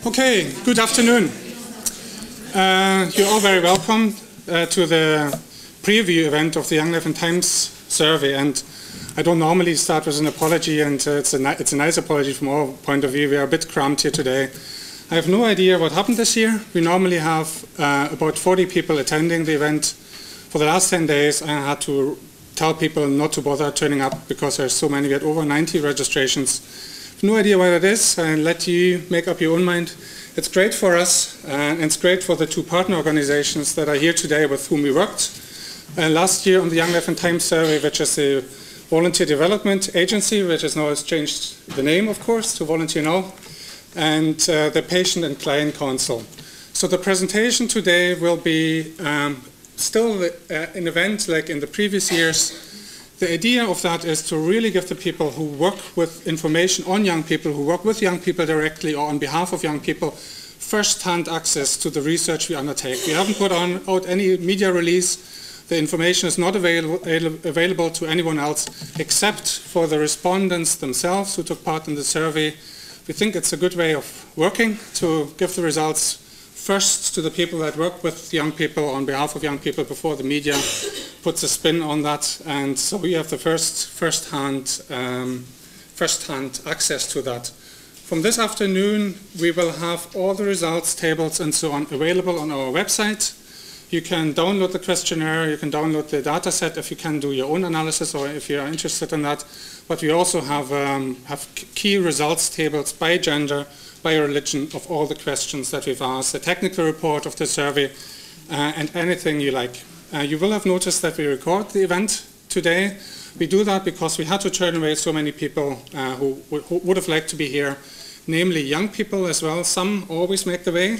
Okay, good afternoon. You're all very welcome to the preview event of the Young Life and Times survey. And I don't normally start with an apology, and it's a nice apology from our point of view. We are a bit cramped here today. I have no idea what happened this year. We normally have about 40 people attending the event. For the last 10 days, I had to tell people not to bother turning up because there's so many. We had over 90 registrations. No idea why that is, and let you make up your own mind. It's great for us, and it's great for the two partner organizations that are here today with whom we worked last year on the Young Life and Times survey, which is a volunteer development agency, which has now changed the name, of course, to Volunteer Now, and the Patient and Client Council. So the presentation today will be still an event like in the previous years. The idea of that is to really give the people who work with information on young people, who work with young people directly or on behalf of young people, first-hand access to the research we undertake. We haven't put out any media release. The information is not available to anyone else except for the respondents themselves who took part in the survey. We think it's a good way of working to give the results first to the people that work with young people on behalf of young people before the media puts a spin on that, and so we have the first-hand access to that. From this afternoon, we will have all the results tables and so on available on our website. You can download the questionnaire, you can download the data set if you can do your own analysis or if you are interested in that. But we also have key results tables by gender, by religion, of all the questions that we've asked, the technical report of the survey, and anything you like. You will have noticed that we record the event today. We do that because we had to turn away so many people who would have liked to be here, namely young people as well. Some always make the way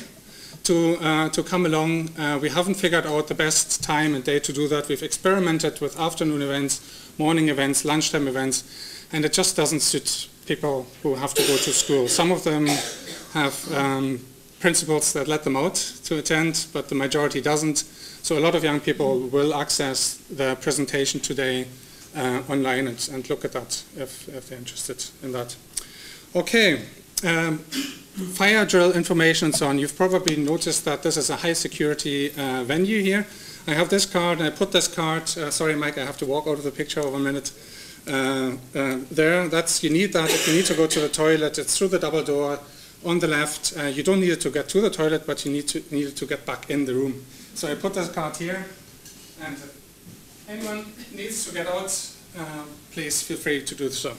to come along. We haven't figured out the best time and day to do that. We've experimented with afternoon events, morning events, lunchtime events, and it just doesn't suit people who have to go to school. Some of them have principals that let them out to attend, but the majority doesn't. So a lot of young people will access the presentation today online and look at that if they're interested in that. Okay, fire drill information and so on. You've probably noticed that this is a high security venue here. I have this card, and I put this card, sorry Mike, I have to walk out of the picture over a minute. There, you need that if you need to go to the toilet. It's through the double door on the left. You don't need it to get to the toilet, but you need it to get back in the room. So I put this card here, and if anyone needs to get out, please feel free to do so.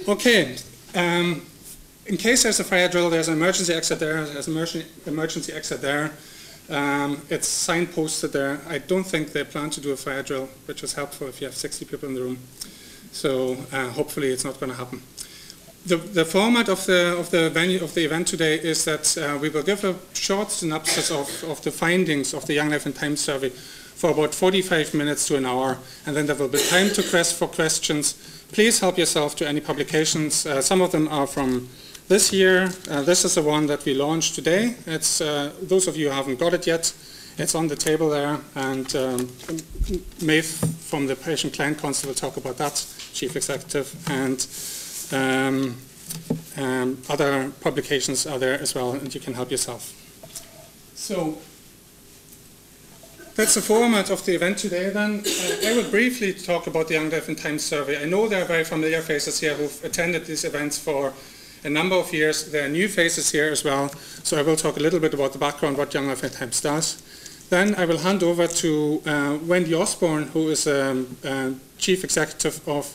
Okay, in case there's a fire drill, there's an emergency exit there, there's an emergency exit there. It's signposted there. I don't think they plan to do a fire drill, which is helpful if you have 60 people in the room. So hopefully it's not going to happen. The format of the event today is that we will give a short synopsis of the findings of the Young Life and Times survey for about 45 minutes to an hour, and then there will be time to press for questions. Please help yourself to any publications. Some of them are from this year. This is the one that we launched today. It's those of you who haven't got it yet, it's on the table there, and Meave from the Patient Client Council will talk about that, Chief Executive, and other publications are there as well, and you can help yourself. So that's the format of the event today then. I will briefly talk about the Young Life and Times survey. I know there are very familiar faces here who've attended these events for a number of years. There are new faces here as well, so I will talk a little bit about the background, what Young Life and Times does. Then I will hand over to Wendy Osborne, who is Chief Executive of,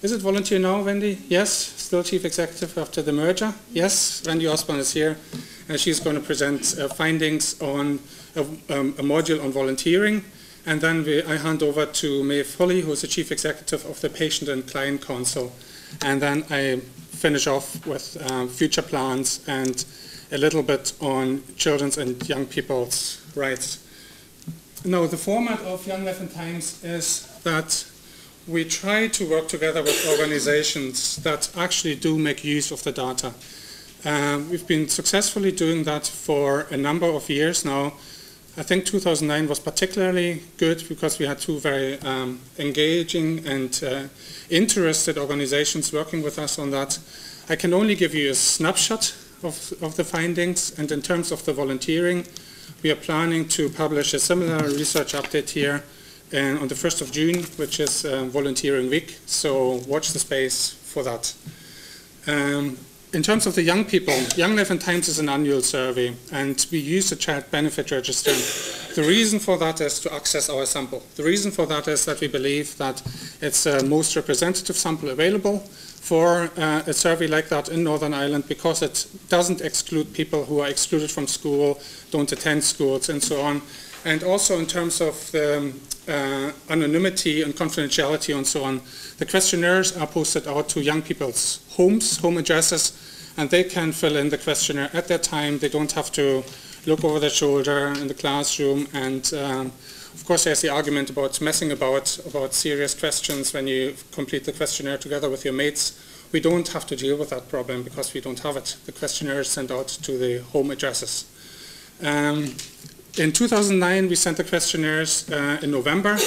is it Volunteer Now, Wendy? Yes, still Chief Executive after the merger? Yes, Wendy Osborne is here, and she's going to present findings on a module on volunteering. And then I hand over to Meave Hully, who is the Chief Executive of the Patient and Client Council. And then I finish off with future plans and a little bit on children's and young people's rights. Now, the format of Young Life and Times is that we try to work together with organizations that actually do make use of the data. We've been successfully doing that for a number of years now. I think 2009 was particularly good because we had two very engaging and interested organizations working with us on that. I can only give you a snapshot of the findings. And in terms of the volunteering, we are planning to publish a similar research update here on the 1st of June, which is Volunteering Week. So watch the space for that. In terms of the young people, Young Life and Times is an annual survey, and we use the Child Benefit Register. The reason for that is to access our sample. The reason for that is that we believe that it's the most representative sample available for a survey like that in Northern Ireland, because it doesn't exclude people who are excluded from school, don't attend schools, and so on. And also in terms of the anonymity and confidentiality and so on, the questionnaires are posted out to young people's homes, home addresses, and they can fill in the questionnaire at their time. They don't have to look over their shoulder in the classroom. And of course there's the argument about messing about serious questions when you complete the questionnaire together with your mates. We don't have to deal with that problem because we don't have it. The questionnaire is sent out to the home addresses. In 2009, we sent the questionnaires in November,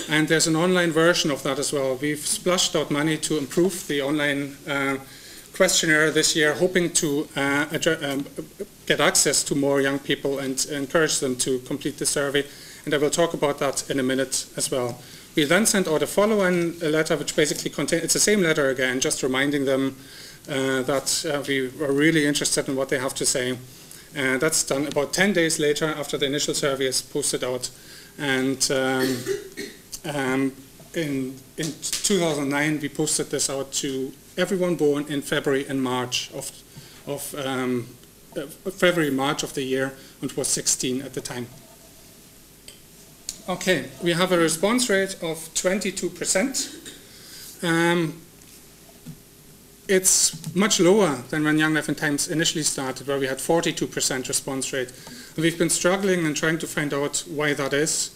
and there's an online version of that as well. We've splashed out money to improve the online questionnaire this year, hoping to get access to more young people and encourage them to complete the survey. And I will talk about that in a minute as well. We then sent out a follow-on letter, which basically contains, it's the same letter again, just reminding them that we were really interested in what they have to say. That's done about 10 days later after the initial survey is posted out. And in 2009, we posted this out to everyone born in February and March of the year, and it was 16 at the time. Okay, we have a response rate of 22%. It's much lower than when Young Life and Times initially started, where we had 42% response rate. And we've been struggling and trying to find out why that is.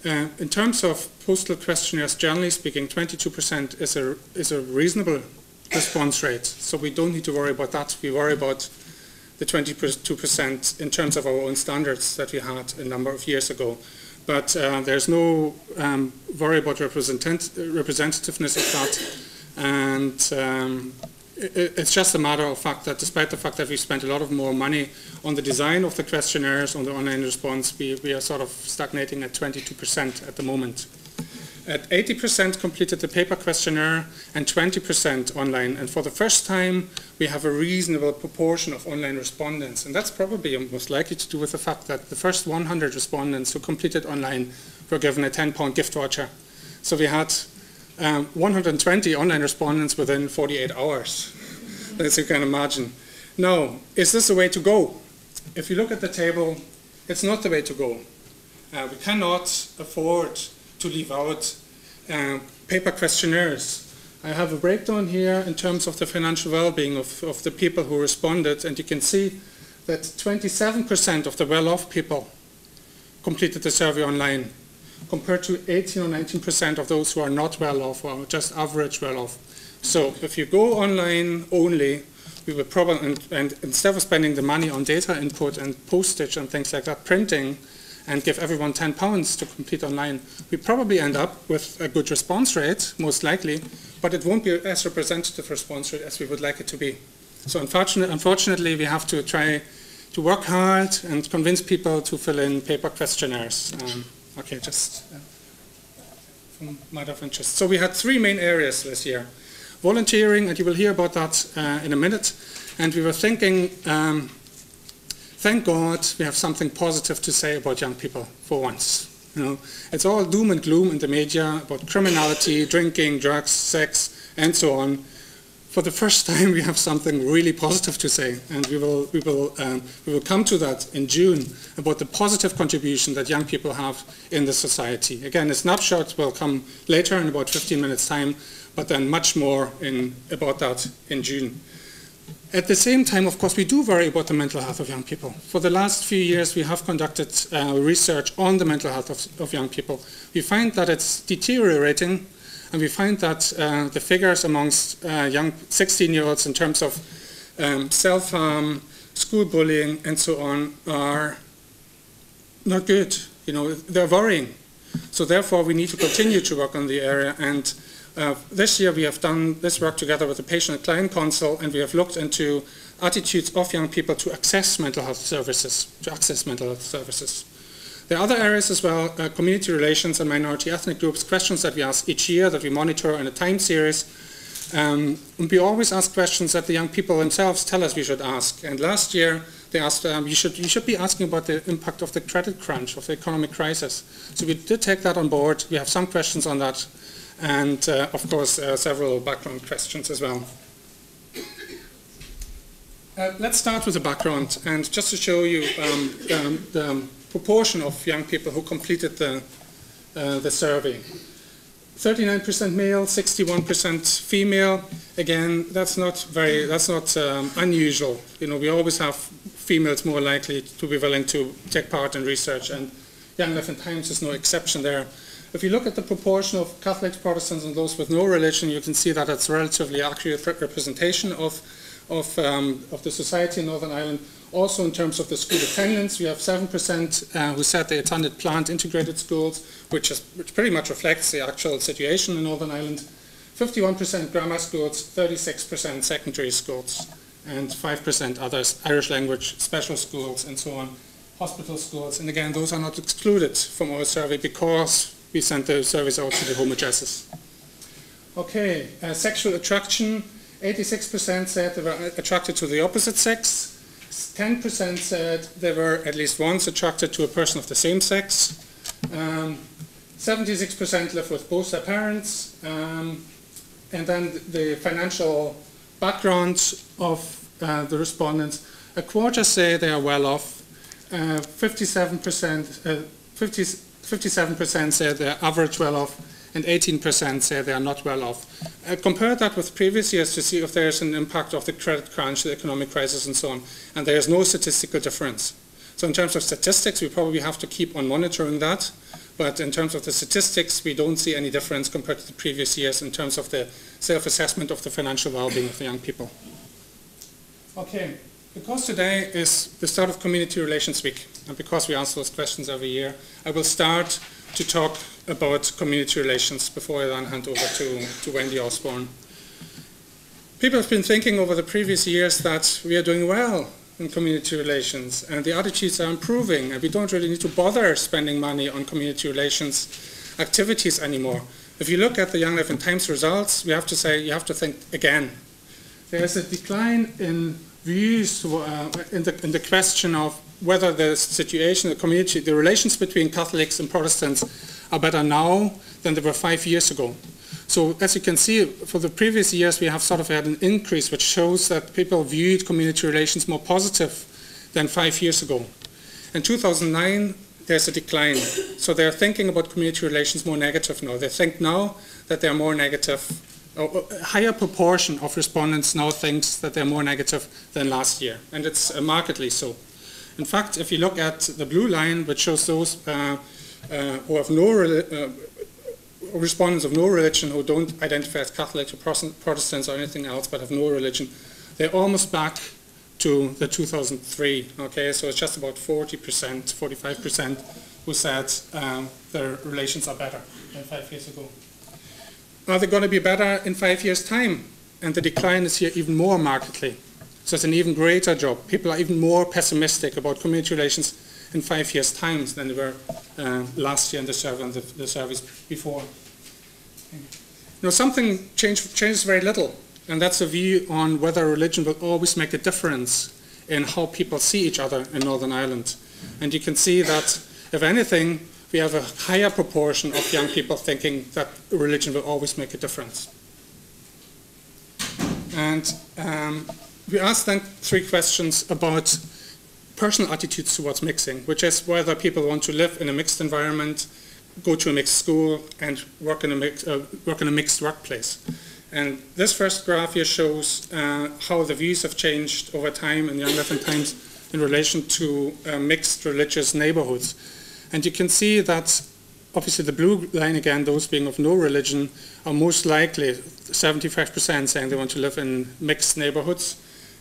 In terms of postal questionnaires, generally speaking, 22% is a reasonable response rate. So we don't need to worry about that. We worry about the 22% in terms of our own standards that we had a number of years ago. But there's no worry about representativeness of that. And it's just a matter of fact that despite the fact that we spent a lot of more money on the design of the questionnaires, on the online response, we are sort of stagnating at 22% at the moment. At 80% completed the paper questionnaire and 20% online. And for the first time, we have a reasonable proportion of online respondents. And that's probably most likely to do with the fact that the first 100 respondents who completed online were given a £10 gift voucher. So we had 120 online respondents within 48 hours, as you can imagine. Now, is this the way to go? If you look at the table, it's not the way to go. We cannot afford to leave out paper questionnaires. I have a breakdown here in terms of the financial well-being of the people who responded, and you can see that 27% of the well-off people completed the survey online, compared to 18 or 19% of those who are not well off or just average well off. So if you go online only, we would probably, and instead of spending the money on data input and postage and things like that, printing, and give everyone £10 to complete online, we probably end up with a good response rate, most likely, but it won't be as representative response rate as we would like it to be. So unfortunately, we have to try to work hard and convince people to fill in paper questionnaires. Okay, just from matter of interest. So we had three main areas this year. Volunteering, and you will hear about that in a minute. And we were thinking, thank God we have something positive to say about young people for once. You know, it's all doom and gloom in the media about criminality, drinking, drugs, sex, and so on. For the first time, we have something really positive to say, and we will come to that in June about the positive contribution that young people have in the society. Again, a snapshot will come later in about 15 minutes' time, but then much more about that in June. At the same time, of course, we do worry about the mental health of young people. For the last few years, we have conducted research on the mental health of young people. We find that it's deteriorating. And we find that the figures amongst young 16-year-olds in terms of self-harm, school bullying, and so on are not good. You know, they're worrying. So therefore, we need to continue to work on the area. And This year we have done this work together with the Patient and Client Council, and we have looked into attitudes of young people to access mental health services. There are other areas as well, community relations and minority ethnic groups, questions that we ask each year that we monitor in a time series. We always ask questions that the young people themselves tell us we should ask. And last year they asked, you should be asking about the impact of the credit crunch, of the economic crisis. So we did take that on board. We have some questions on that. And of course, several background questions as well. Let's start with the background. And just to show you the proportion of young people who completed the survey. 39% male, 61% female. Again, that's not unusual. You know, we always have females more likely to be willing to take part in research, and Young Life and Times is no exception there. If you look at the proportion of Catholics, Protestants, and those with no religion, you can see that it's relatively accurate representation of the society in Northern Ireland. Also, in terms of the school attendance, we have 7% who said they attended planned integrated schools, which pretty much reflects the actual situation in Northern Ireland. 51% grammar schools, 36% secondary schools, and 5% others, Irish language, special schools, and so on, hospital schools. And again, those are not excluded from our survey because we sent the surveys out to the home addresses. Okay, sexual attraction. 86% said they were attracted to the opposite sex. 10% said they were at least once attracted to a person of the same sex. 76% live with both their parents. And then the financial background of the respondents. A quarter say they are well off. 57% say they're average well off. And 18% say they are not well off. Compare that with previous years to see if there's an impact of the credit crunch, the economic crisis, and so on. And there is no statistical difference. So in terms of statistics, we probably have to keep on monitoring that. But in terms of the statistics, we don't see any difference compared to the previous years in terms of the self-assessment of the financial well-being of the young people. Okay, because today is the start of Community Relations Week, and because we ask those questions every year, I will start to talk about community relations before I then hand over to Wendy Osborne. People have been thinking over the previous years that we are doing well in community relations and the attitudes are improving and we don't really need to bother spending money on community relations activities anymore. If you look at the Young Life and Times results, we have to say you have to think again. There is a decline in views in the question of whether the situation, the community, the relations between Catholics and Protestants are better now than they were 5 years ago. So as you can see, for the previous years we have sort of had an increase which shows that people viewed community relations more positive than 5 years ago. In 2009 there's a decline. So they're thinking about community relations more negative now. They think now that they're more negative. A higher proportion of respondents now thinks that they're more negative than last year, and it's markedly so. In fact, if you look at the blue line, which shows those who have respondents of no religion, who don't identify as Catholics or Protestants or anything else, but have no religion, they're almost back to the 2003. Okay, so it's just about 40%, 45% who said their relations are better than 5 years ago. Are they going to be better in 5 years' time? And the decline is here even more markedly. So it's an even greater job. People are even more pessimistic about community relations in 5 years' time than they were last year in the survey and the surveys before. You know, something changes very little, and that's a view on whether religion will always make a difference in how people see each other in Northern Ireland. And you can see that, if anything, we have a higher proportion of young people thinking that religion will always make a difference. And we asked then 3 questions about personal attitudes towards mixing, which is whether people want to live in a mixed environment, go to a mixed school, and work in a mixed workplace. And this first graph here shows how the views have changed over time in Young Life and Times in relation to mixed religious neighborhoods. And you can see that obviously the blue line again, those being of no religion, are most likely 75% saying they want to live in mixed neighborhoods.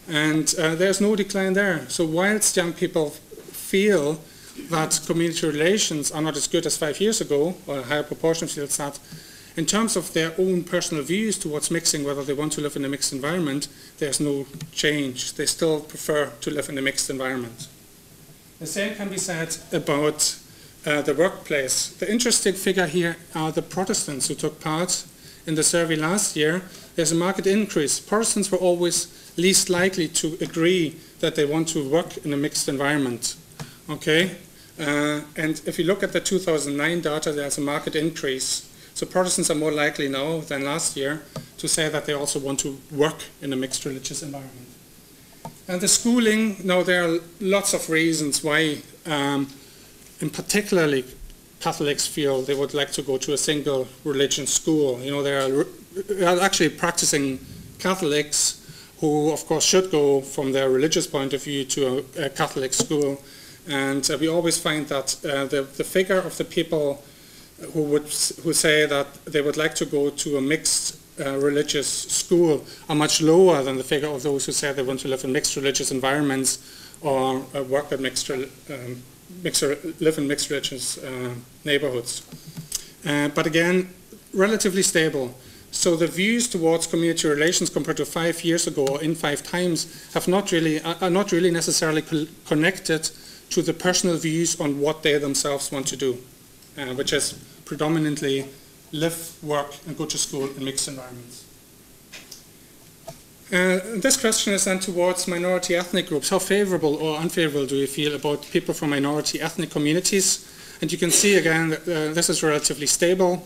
And there's no decline there. So whilst young people feel that community relations are not as good as 5 years ago, or a higher proportion feels that, In terms of their own personal views towards mixing, whether they want to live in a mixed environment, there's no change. They still prefer to live in a mixed environment. The same can be said about the workplace. The interesting figure here are the Protestants who took part in the survey last year. There's a marked increase. Protestants were always least likely to agree that they want to work in a mixed environment. Okay? And if you look at the 2009 data, there's a marked increase. So Protestants are more likely now than last year to say that they also want to work in a mixed religious environment. And the schooling, now there are lots of reasons why, in particularly Catholics feel they would like to go to a single religion school. You know, there are actually practicing Catholics who, of course, should go from their religious point of view to a Catholic school. And we always find that the figure of the people who say that they would like to go to a mixed religious school are much lower than the figure of those who say they want to live in mixed religious environments or work at live in mixed religious neighborhoods. But again, relatively stable. So the views towards community relations compared to 5 years ago, or in 5 times, are not really necessarily connected to the personal views on what they themselves want to do, which is predominantly live, work, and go to school in mixed environments. This question is then towards minority ethnic groups. How favorable or unfavorable do you feel about people from minority ethnic communities? And you can see again that this is relatively stable.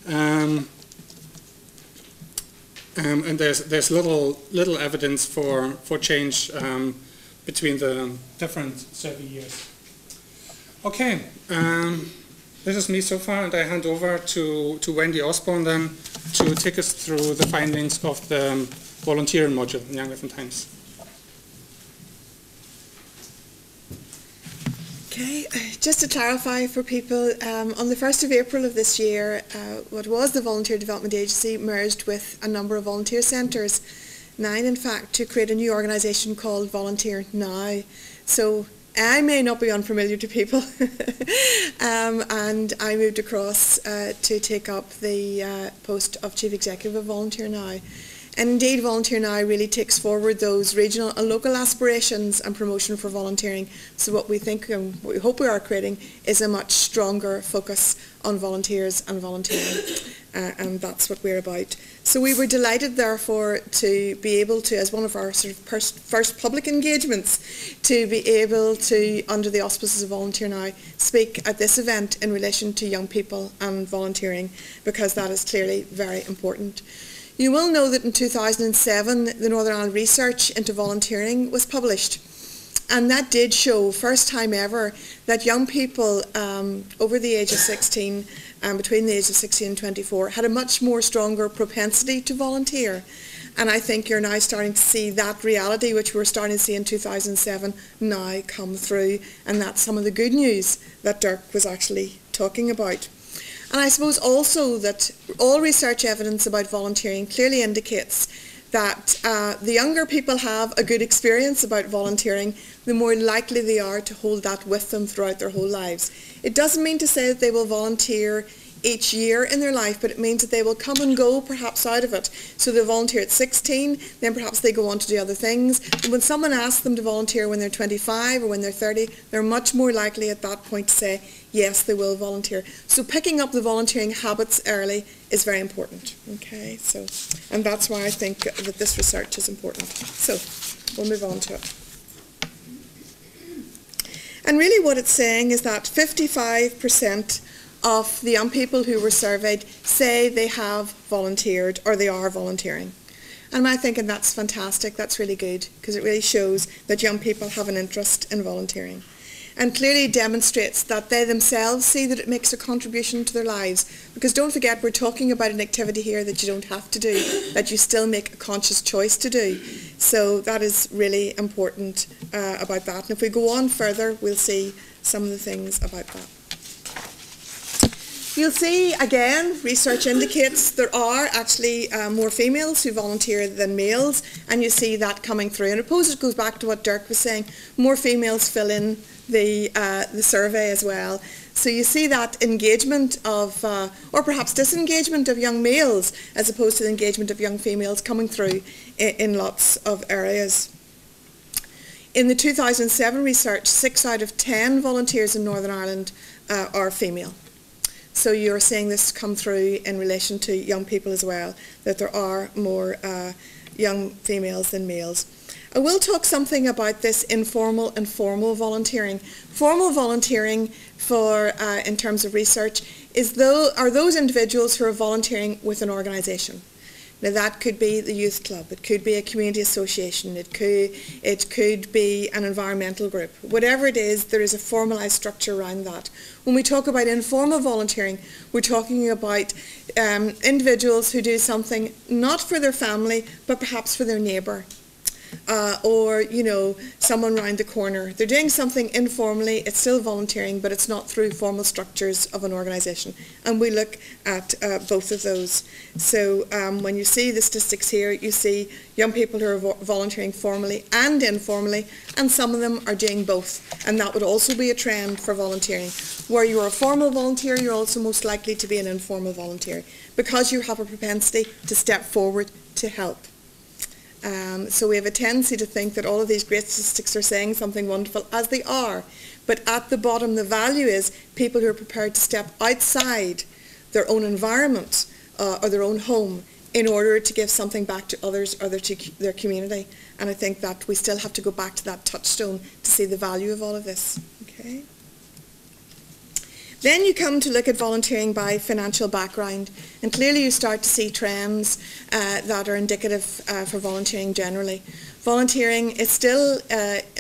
And there's little evidence for change between the different survey years. Okay, this is me so far, and I hand over to Wendy Osborne then to take us through the findings of the volunteering module in Young Life and Times. Okay, just to clarify for people, on the 1st of April of this year, what was the Volunteer Development Agency merged with a number of volunteer centres, 9 in fact, to create a new organisation called Volunteer Now. So I may not be unfamiliar to people, and I moved across to take up the post of Chief Executive of Volunteer Now. And indeed, Volunteer Now really takes forward those regional and local aspirations and promotion for volunteering. So what we think and what we hope we are creating is a much stronger focus on volunteers and volunteering, and that's what we're about. So we were delighted, therefore, to be able to, as one of our sort of first public engagements, to be able to, under the auspices of Volunteer Now, speak at this event in relation to young people and volunteering, because that is clearly very important. You will know that in 2007 the Northern Ireland research into volunteering was published, and that did show, first time ever, that young people over the age of 16 and between the age of 16 and 24 had a much more stronger propensity to volunteer. And I think you're now starting to see that reality, which we were starting to see in 2007, now come through, and that's some of the good news that Dirk was actually talking about. And I suppose also that all research evidence about volunteering clearly indicates that the younger people have a good experience about volunteering, the more likely they are to hold that with them throughout their whole lives. It doesn't mean to say that they will volunteer each year in their life, but it means that they will come and go perhaps out of it. So they volunteer at 16, then perhaps they go on to do other things. And when someone asks them to volunteer when they're 25 or when they're 30, they're much more likely at that point to say, yes, they will volunteer. So picking up the volunteering habits early is very important. Okay, so, and that's why I think that this research is important. So we'll move on to it. And really what it's saying is that 55% of the young people who were surveyed say they have volunteered or they are volunteering. And I'm thinking that's fantastic, that's really good, because it really shows that young people have an interest in volunteering. And clearly demonstrates that they themselves see that it makes a contribution to their lives. Because don't forget, we're talking about an activity here that you don't have to do, that you still make a conscious choice to do. So that is really important about that. And if we go on further, we'll see some of the things about that. You'll see, again, research indicates there are actually more females who volunteer than males, and you see that coming through. And I suppose it goes back to what Dirk was saying, more females fill in the survey as well. So you see that engagement of, or perhaps disengagement of young males as opposed to the engagement of young females coming through in lots of areas. In the 2007 research, 6 out of 10 volunteers in Northern Ireland are female. So you're seeing this come through in relation to young people as well, that there are more young females than males. I will talk something about this informal and formal volunteering. Formal volunteering for, in terms of research, are those individuals who are volunteering with an organisation. Now that could be the youth club, it could be a community association, it could be an environmental group. Whatever it is, there is a formalised structure around that. When we talk about informal volunteering, we're talking about individuals who do something not for their family, but perhaps for their neighbour. Or, you know, someone round the corner. They're doing something informally, it's still volunteering, but it's not through formal structures of an organisation. And we look at both of those. So when you see the statistics here, you see young people who are volunteering formally and informally, and some of them are doing both. And that would also be a trend for volunteering. Where you're a formal volunteer, you're also most likely to be an informal volunteer, because you have a propensity to step forward to help. So we have a tendency to think that all of these great statistics are saying something wonderful, as they are. But at the bottom, the value is people who are prepared to step outside their own environment or their own home in order to give something back to others or to their community. And I think that we still have to go back to that touchstone to see the value of all of this. Okay. Then you come to look at volunteering by financial background, and clearly you start to see trends that are indicative for volunteering generally. Volunteering is still,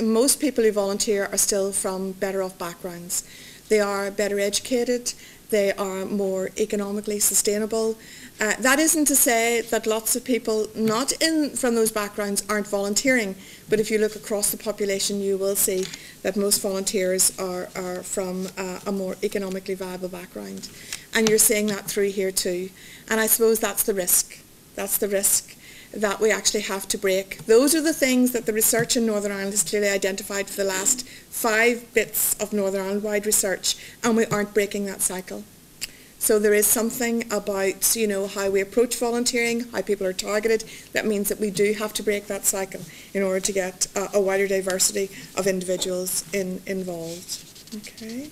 most people who volunteer are still from better off backgrounds. They are better educated, they are more economically sustainable. That isn't to say that lots of people not from those backgrounds aren't volunteering, but if you look across the population, you will see that most volunteers are from a more economically viable background. And you're seeing that through here too. And I suppose that's the risk. That's the risk that we actually have to break. Those are the things that the research in Northern Ireland has clearly identified for the last 5 bits of Northern Ireland-wide research, and we aren't breaking that cycle. So there is something about, you know, how we approach volunteering, how people are targeted. That means that we do have to break that cycle in order to get a wider diversity of individuals involved. Okay.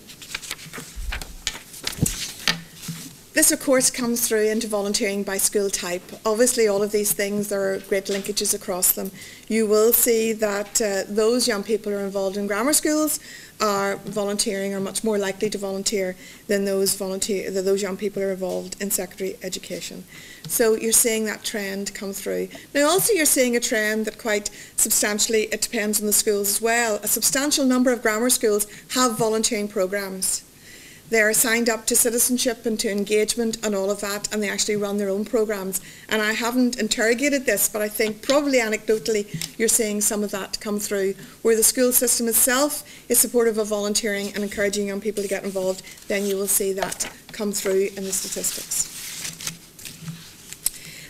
This, of course, comes through into volunteering by school type. Obviously, all of these things, there are great linkages across them. You will see that those young people who are involved in grammar schools are volunteering, are much more likely to volunteer than those young people who are involved in secondary education. So you're seeing that trend come through. Now also you're seeing a trend that quite substantially, it depends on the schools as well. A substantial number of grammar schools have volunteering programs. They're signed up to citizenship and to engagement and all of that, and they actually run their own programs. And I haven't interrogated this, but I think probably anecdotally you're seeing some of that come through. Where the school system itself is supportive of volunteering and encouraging young people to get involved, then you will see that come through in the statistics.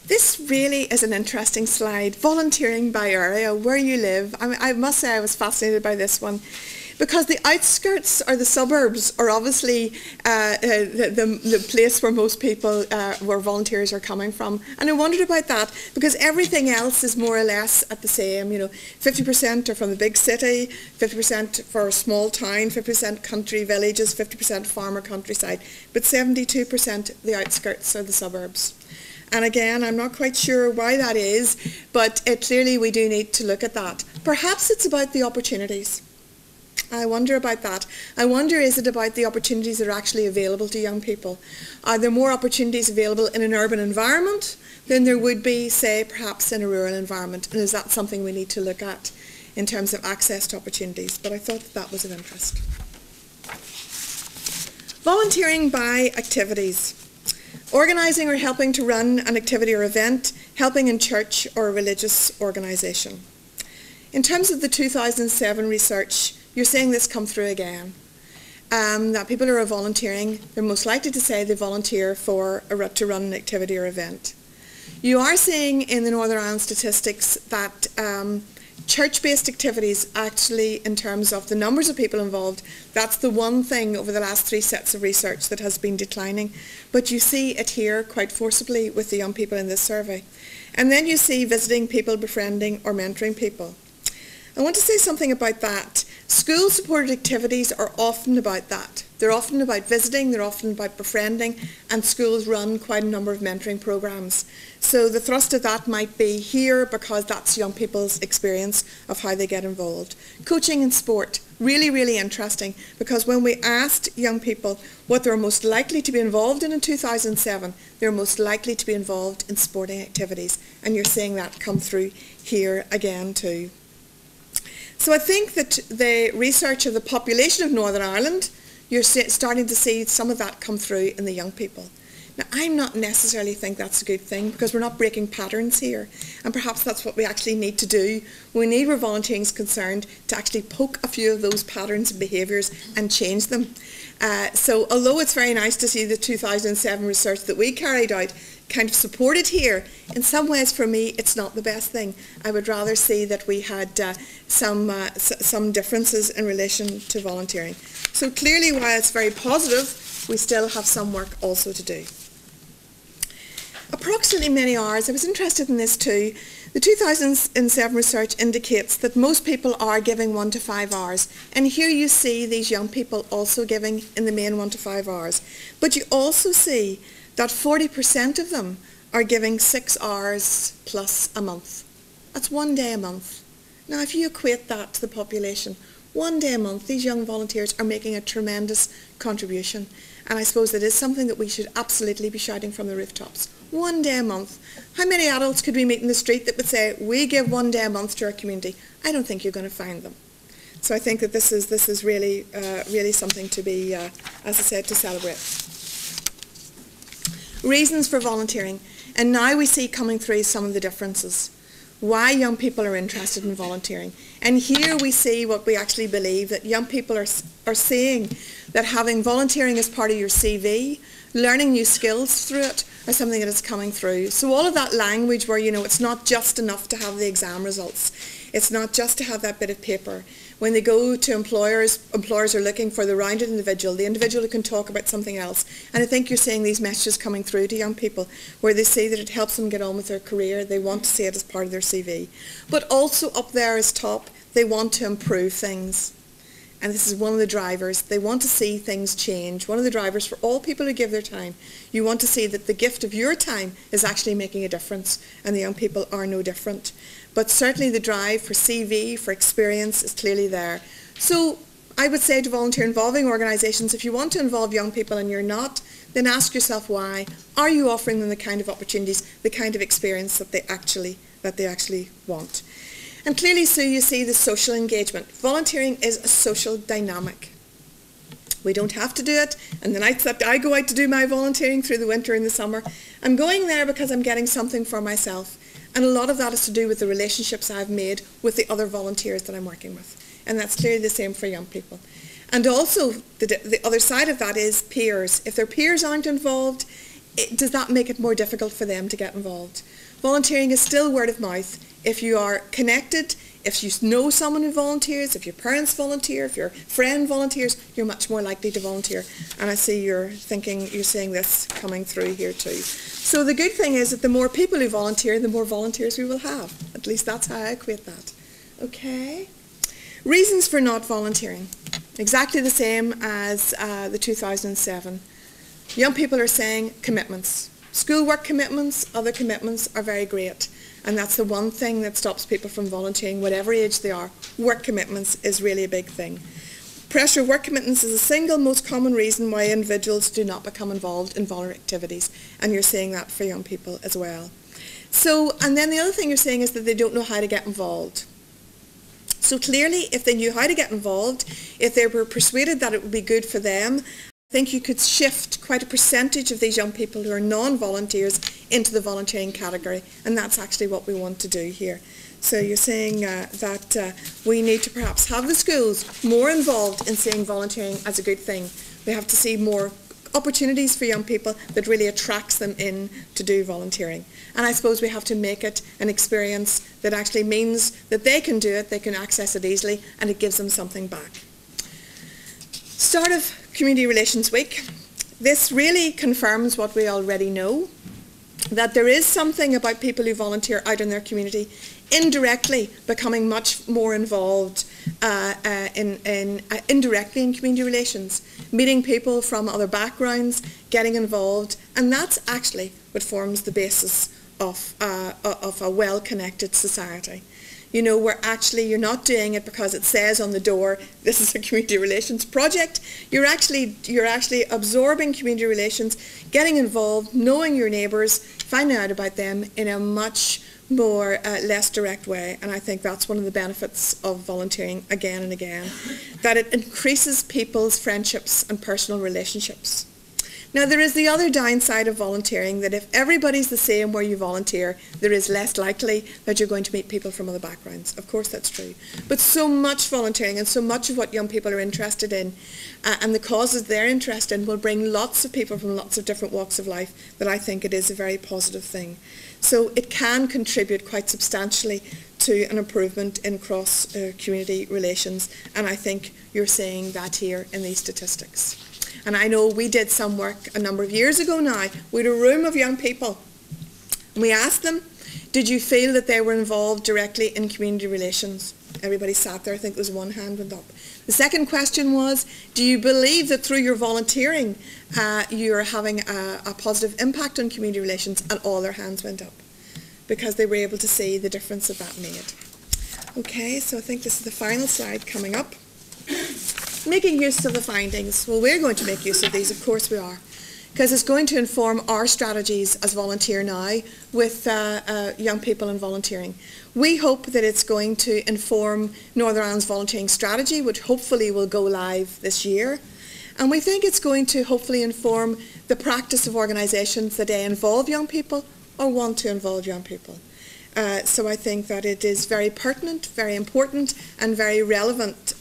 This really is an interesting slide, volunteering by area, where you live. I must say I was fascinated by this one, because the outskirts or the suburbs are obviously the place where most people, where volunteers are coming from. And I wondered about that, because everything else is more or less at the same. You know, 50% are from the big city, 50% for a small town, 50% country villages, 50% farmer countryside, but 72% the outskirts or the suburbs. And again, I'm not quite sure why that is, but clearly we do need to look at that. Perhaps it's about the opportunities. I wonder about that. I wonder, is it about the opportunities that are actually available to young people? Are there more opportunities available in an urban environment than there would be, say, perhaps in a rural environment? And is that something we need to look at in terms of access to opportunities? But I thought that was of interest. Volunteering by activities. Organising or helping to run an activity or event, helping in church or a religious organisation. In terms of the 2007 research, you're seeing this come through again, that people who are volunteering, they're most likely to say they volunteer to run an activity or event. You are seeing in the Northern Ireland statistics that Church-based activities, actually, in terms of the numbers of people involved, that's the one thing over the last 3 sets of research that has been declining. But you see it here quite forcibly with the young people in this survey. And then you see visiting people, befriending or mentoring people. I want to say something about that. School-supported activities are often about that. They're often about visiting, they're often about befriending, and schools run quite a number of mentoring programs. So the thrust of that might be here because that's young people's experience of how they get involved. Coaching and sport, really, really interesting, because when we asked young people what they're most likely to be involved in 2007, they're most likely to be involved in sporting activities, and you're seeing that come through here again too. So I think that the research of the population of Northern Ireland, you're starting to see some of that come through in the young people. Now, I'm not necessarily think that's a good thing because we're not breaking patterns here, and perhaps that's what we actually need to do. We need, where volunteering is concerned, to actually poke a few of those patterns and behaviours and change them. So although it's very nice to see the 2007 research that we carried out kind of supported here, in some ways for me it's not the best thing. I would rather see that we had some differences in relation to volunteering. So clearly, while it's very positive, we still have some work also to do. Approximately many hours, I was interested in this too. The 2007 research indicates that most people are giving 1 to 5 hours, and here you see these young people also giving in the main 1 to 5 hours. But you also see that 40% of them are giving 6 hours plus a month. That's 1 day a month. Now if you equate that to the population, 1 day a month, these young volunteers are making a tremendous contribution, and I suppose that is something that we should absolutely be shouting from the rooftops. 1 day a month. How many adults could we meet in the street that would say, we give 1 day a month to our community? I don't think you're going to find them. So I think that this is really, really something to be, as I said, to celebrate. Reasons for volunteering. And now we see coming through some of the differences. Why young people are interested in volunteering. And here we see what we actually believe, that young people are seeing that having volunteering as part of your CV, learning new skills through it, are something that is coming through. So all of that language where, you know, it's not just enough to have the exam results. It's not just to have that bit of paper. When they go to employers, employers are looking for the rounded individual, the individual who can talk about something else. And I think you're seeing these messages coming through to young people where they see that it helps them get on with their career. They want to see it as part of their CV. But also up there as top, they want to improve things. And this is one of the drivers. They want to see things change. One of the drivers for all people who give their time. You want to see that the gift of your time is actually making a difference, and the young people are no different. But certainly the drive for CV, for experience, is clearly there. So I would say to volunteer involving organisations, if you want to involve young people and you're not, then ask yourself why. Are you offering them the kind of opportunities, the kind of experience that they actually want? And clearly, so you see the social engagement. Volunteering is a social dynamic. We don't have to do it. And the nights that I go out to do my volunteering through the winter and the summer, I'm going there because I'm getting something for myself. And a lot of that is to do with the relationships I've made with the other volunteers that I'm working with. And that's clearly the same for young people. And also, the other side of that is peers. If their peers aren't involved, does that make it more difficult for them to get involved? Volunteering is still word of mouth. If you are connected, if you know someone who volunteers, if your parents volunteer, if your friend volunteers, you're much more likely to volunteer. And I see you're seeing this coming through here too. So the good thing is that the more people who volunteer, the more volunteers we will have. At least that's how I equate that. Okay. Reasons for not volunteering. Exactly the same as the 2007. Young people are saying commitments. Schoolwork commitments, other commitments are very great. And that's the one thing that stops people from volunteering, whatever age they are. Work commitments is really a big thing. Pressure of work commitments is the single most common reason why individuals do not become involved in voluntary activities. And you're seeing that for young people as well. So, and then the other thing you're seeing is that they don't know how to get involved. So clearly, if they knew how to get involved, if they were persuaded that it would be good for them, I think you could shift quite a percentage of these young people who are non-volunteers into the volunteering category, and that's actually what we want to do here. So you're saying that we need to perhaps have the schools more involved in seeing volunteering as a good thing. We have to see more opportunities for young people that really attracts them in to do volunteering. And I suppose we have to make it an experience that actually means that they can do it, they can access it easily, and it gives them something back. Start of Community Relations Week. This really confirms what we already know, that there is something about people who volunteer out in their community indirectly becoming much more involved indirectly in community relations, meeting people from other backgrounds, getting involved, and that's actually what forms the basis of a well-connected society. You know, where actually you're not doing it because it says on the door, this is a community relations project. You're actually absorbing community relations, getting involved, knowing your neighbours, finding out about them in a much more less direct way. And I think that's one of the benefits of volunteering again and again, that it increases people's friendships and personal relationships. Now, there is the other downside of volunteering, that if everybody's the same where you volunteer, there is less likely that you're going to meet people from other backgrounds. Of course, that's true. But so much volunteering and so much of what young people are interested in and the causes they're interested in will bring lots of people from lots of different walks of life, that I think it is a very positive thing. So it can contribute quite substantially to an improvement in cross-community relations, and I think you're seeing that here in these statistics. And I know we did some work a number of years ago now. We had a room of young people. And we asked them, did you feel that they were involved directly in community relations? Everybody sat there. I think there was one hand went up. The second question was, do you believe that through your volunteering you're having a positive impact on community relations? And all their hands went up, because they were able to see the difference that made. Okay, so I think this is the final slide coming up. Making use of the findings. Well, we're going to make use of these, of course we are, because it's going to inform our strategies as Volunteer Now with young people and volunteering. We hope that it's going to inform Northern Ireland's volunteering strategy, which hopefully will go live this year. And we think it's going to hopefully inform the practice of organisations that involve young people or want to involve young people. So I think that it is very pertinent, very important and very relevant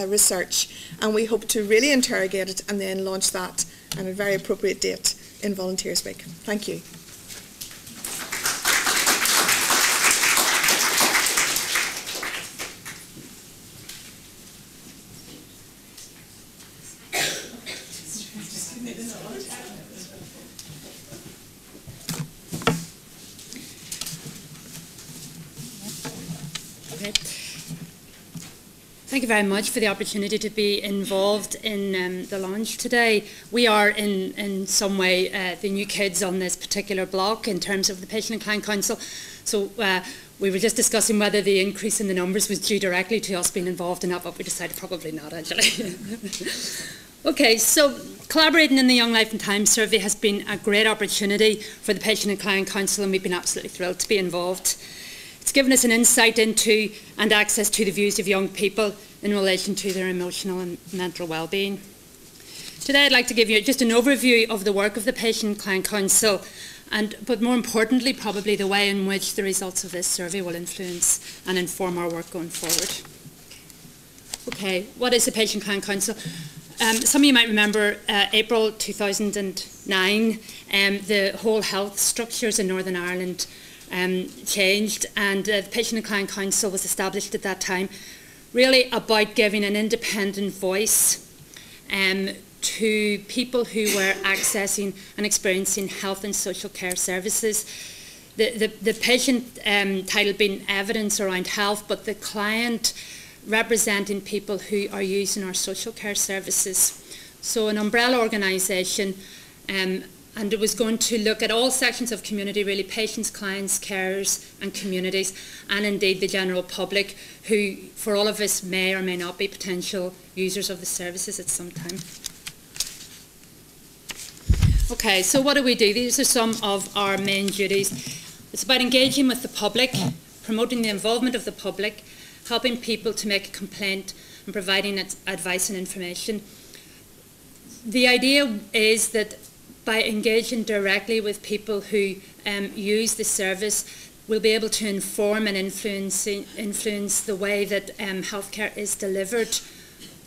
research, and we hope to really interrogate it and then launch that on a very appropriate date in Volunteers Week. Thank you. Thank you very much for the opportunity to be involved in the launch today. We are in some way the new kids on this particular block in terms of the Patient and Client Council. So we were just discussing whether the increase in the numbers was due directly to us being involved in that, but we decided probably not, actually. Okay, so collaborating in the Young Life and Time survey has been a great opportunity for the Patient and Client Council, and we've been absolutely thrilled to be involved. It's given us an insight into and access to the views of young people in relation to their emotional and mental well-being. Today I'd like to give you just an overview of the work of the Patient and Client Council, but more importantly probably the way in which the results of this survey will influence and inform our work going forward. Okay, what is the Patient and Client Council? Some of you might remember April 2009, the whole health structures in Northern Ireland changed, and the Patient and Client Council was established at that time, really about giving an independent voice to people who were accessing and experiencing health and social care services. The patient title being evidence around health, but the client representing people who are using our social care services. So an umbrella organisation, and it was going to look at all sections of community, really, patients, clients, carers and communities, and indeed the general public, who for all of us may or may not be potential users of the services at some time. Okay, so what do we do? These are some of our main duties. It's about engaging with the public, promoting the involvement of the public, helping people to make a complaint and providing advice and information. The idea is that by engaging directly with people who use the service, we'll be able to inform and influence the way that healthcare is delivered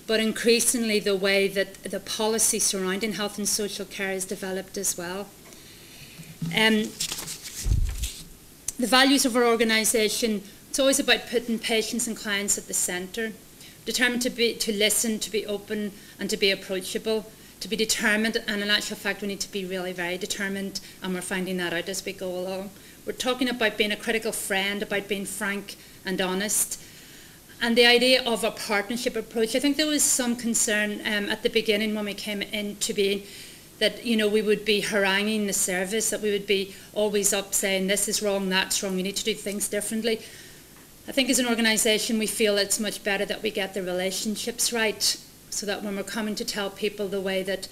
but increasingly the way that the policy surrounding health and social care is developed as well. The values of our organisation, it's always about putting patients and clients at the centre, determined to listen, to be open and to be approachable, to be determined, and in actual fact we need to be really very determined, and we're finding that out as we go along. We're talking about being a critical friend, about being frank and honest, and the idea of a partnership approach. I think there was some concern at the beginning when we came into being that, you know, we would be haranguing the service, that we would be always up saying this is wrong, that's wrong, we need to do things differently. I think as an organisation we feel it's much better that we get the relationships right, so that when we're coming to tell people the way that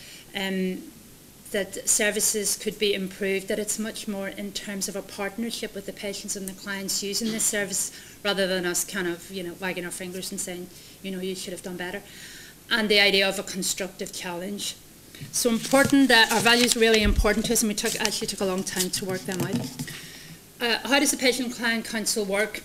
that services could be improved, that it's much more in terms of a partnership with the patients and the clients using this service, rather than us kind of, you know, wagging our fingers and saying, you know, you should have done better. And the idea of a constructive challenge. So important, that our values are really important to us, and we actually took a long time to work them out. How does the Patient and Client Council work?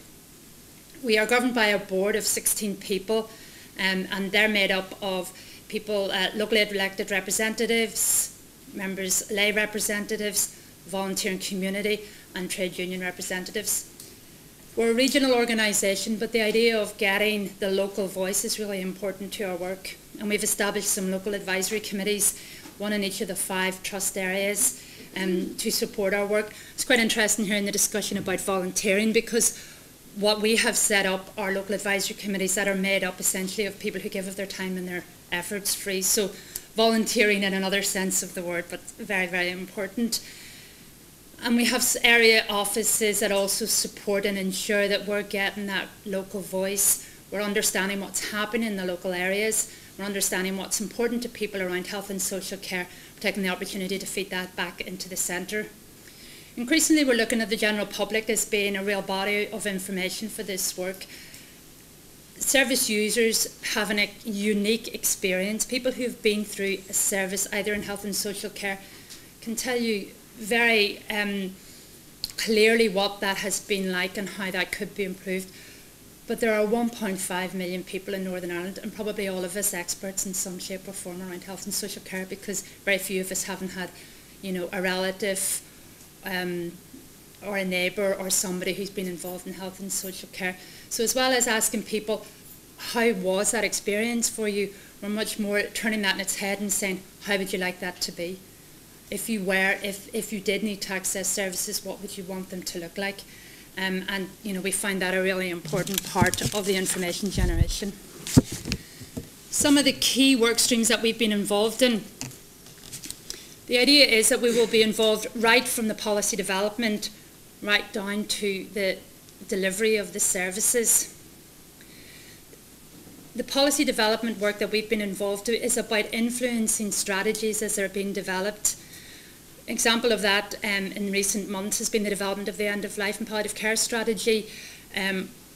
We are governed by a board of 16 people, and they're made up of people, locally elected representatives, members, lay representatives, volunteer and community, and trade union representatives. We're a regional organisation, but the idea of getting the local voice is really important to our work. And we've established some local advisory committees, one in each of the 5 trust areas, to support our work. It's quite interesting hearing the discussion about volunteering, because what we have set up are local advisory committees that are made up essentially of people who give of their time and their efforts free. So volunteering in another sense of the word, but very, very important. And we have area offices that also support and ensure that we're getting that local voice. We're understanding what's happening in the local areas. We're understanding what's important to people around health and social care. We're taking the opportunity to feed that back into the centre. Increasingly, we're looking at the general public as being a real body of information for this work. Service users have a unique experience. People who've been through a service, either in health and social care, can tell you very clearly what that has been like and how that could be improved. But there are 1.5 million people in Northern Ireland, and probably all of us experts in some shape or form around health and social care, because very few of us haven't had, you know, a relative or a neighbour or somebody who's been involved in health and social care. So as well as asking people, how was that experience for you, we're much more turning that in its head and saying, how would you like that to be? If you did need to access services, what would you want them to look like? And you know, we find that a really important part of the information generation. Some of the key work streams that we've been involved in. The idea is that we will be involved right from the policy development right down to the delivery of the services. The policy development work that we've been involved in is about influencing strategies as they're being developed. Example of that in recent months has been the development of the end-of-life and palliative care strategy,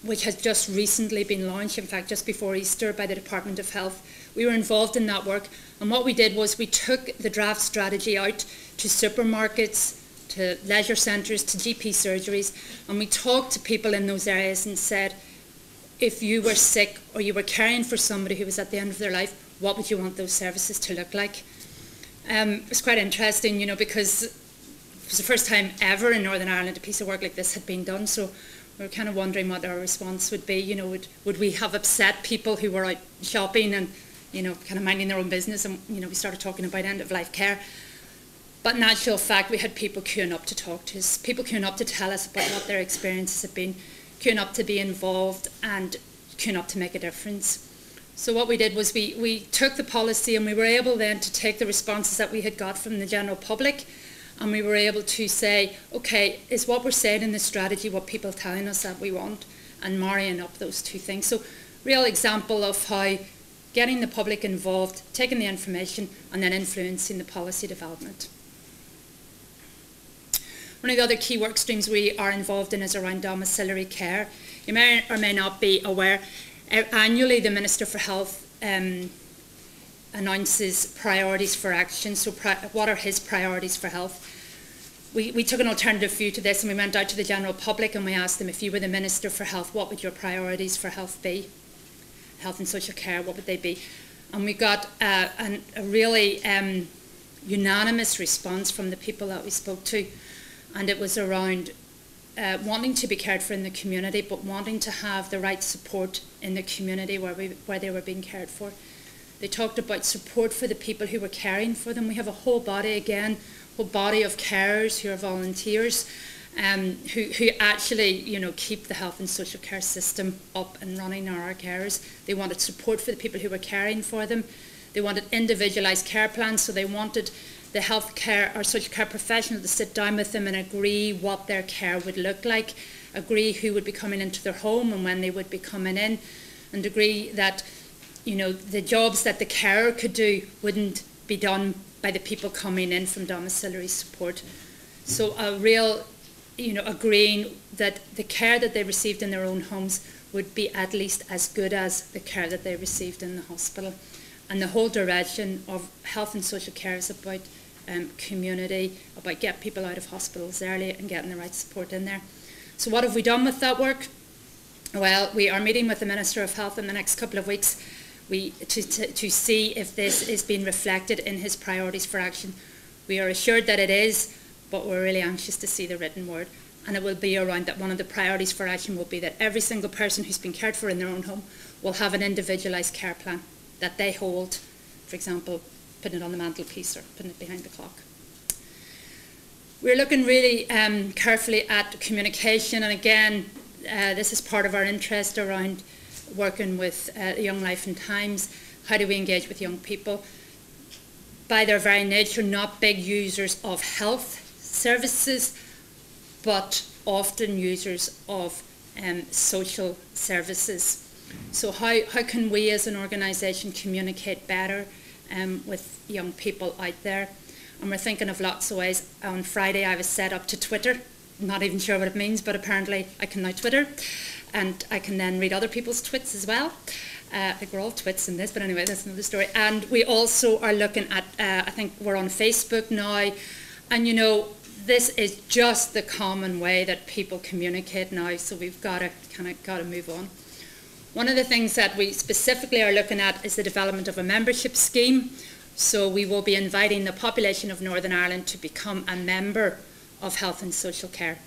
which has just recently been launched, in fact just before Easter, by the Department of Health. We were involved in that work, and what we did was we took the draft strategy out to supermarkets, to leisure centres, to GP surgeries, and we talked to people in those areas and said, if you were sick or you were caring for somebody who was at the end of their life, what would you want those services to look like? It was quite interesting, you know, because it was the first time ever in Northern Ireland a piece of work like this had been done, so we were kind of wondering what our response would be. You know, would we have upset people who were out shopping and, you know, kind of minding their own business, and, you know, we started talking about end-of-life care. But in actual fact, we had people queuing up to talk to us, people queuing up to tell us about what their experiences have been, queuing up to be involved and queuing up to make a difference. So what we did was we took the policy, and we were able then to take the responses that we had got from the general public, and we were able to say, okay, is what we're saying in the strategy what people are telling us that we want, and marrying up those two things. So real example of how getting the public involved, taking the information, and then influencing the policy development. One of the other key work streams we are involved in is around domiciliary care. You may or may not be aware, annually the Minister for Health announces priorities for action. So what are his priorities for health? We took an alternative view to this, and we went out to the general public and we asked them, if you were the Minister for Health, what would your priorities for health be? health and social care, what would they be? And we got a really unanimous response from the people that we spoke to, and it was around wanting to be cared for in the community, but wanting to have the right support in the community where they were being cared for. They talked about support for the people who were caring for them. We have a whole body of carers who are volunteers, who actually, keep the health and social care system up and running, are our carers. They wanted support for the people who were caring for them. They wanted individualised care plans, so they wanted the health care or social care professional to sit down with them and agree what their care would look like, agree who would be coming into their home and when they would be coming in, and agree that the jobs that the carer could do wouldn't be done by the people coming in from domiciliary support. So a real, agreeing that the care that they received in their own homes would be at least as good as the care that they received in the hospital. And the whole direction of health and social care is about community, about getting people out of hospitals early and getting the right support in there. So what have we done with that work? Well, we are meeting with the Minister of Health in the next couple of weeks to see if this is being reflected in his priorities for action. We are assured that it is, but we're really anxious to see the written word. And it will be around that one of the priorities for action will be that every single person who's been cared for in their own home will have an individualised care plan that they hold, for example, putting it on the mantelpiece or putting it behind the clock. We're looking really carefully at communication, and again, this is part of our interest around working with Young Life and Times. How do we engage with young people? By their very nature, not big users of health services, but often users of social services. So how can we as an organisation communicate better with young people out there? And we're thinking of lots of ways. On Friday I was set up to Twitter. I'm not even sure what it means, but apparently I can now Twitter. And I can then read other people's twits as well. I think we're all twits in this, but anyway, that's another story. And we also are looking at, I think we're on Facebook now. And this is just the common way that people communicate now, so we've got to move on. One of the things that we specifically are looking at is the development of a membership scheme. So we will be inviting the population of Northern Ireland to become a member of health and social care.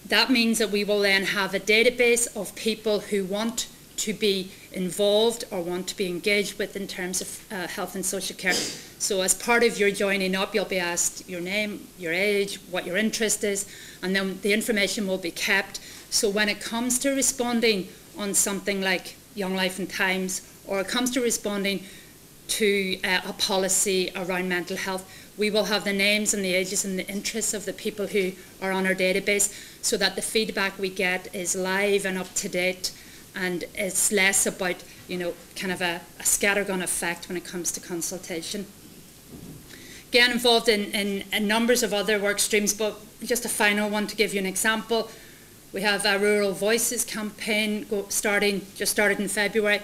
That means that we will then have a database of people who want to be involved or want to be engaged with in terms of health and social care. So as part of your joining up, you'll be asked your name, your age, what your interest is, and then the information will be kept. So when it comes to responding on something like Young Life and Times, or it comes to responding to a policy around mental health, we will have the names and the ages and the interests of the people who are on our database, so that the feedback we get is live and up to date, and it's less about, kind of a scattergun effect when it comes to consultation. Again, involved in numbers of other work streams, but just a final one to give you an example. We have a Rural Voices campaign just started in February,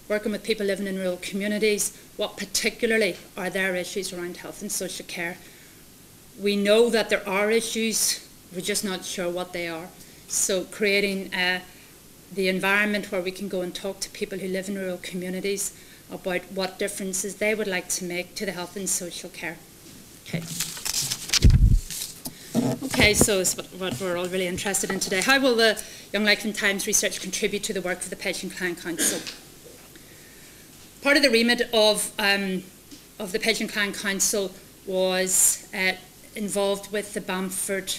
working with people living in rural communities. What particularly are their issues around health and social care? We know that there are issues, we're just not sure what they are. So creating the environment where we can go and talk to people who live in rural communities about what differences they would like to make to the health and social care. Okay, so it's what we're all really interested in today. How will the Young Life and Times research contribute to the work of the Patient Client Council? Part of the remit of the Patient Client Council was involved with the Bamford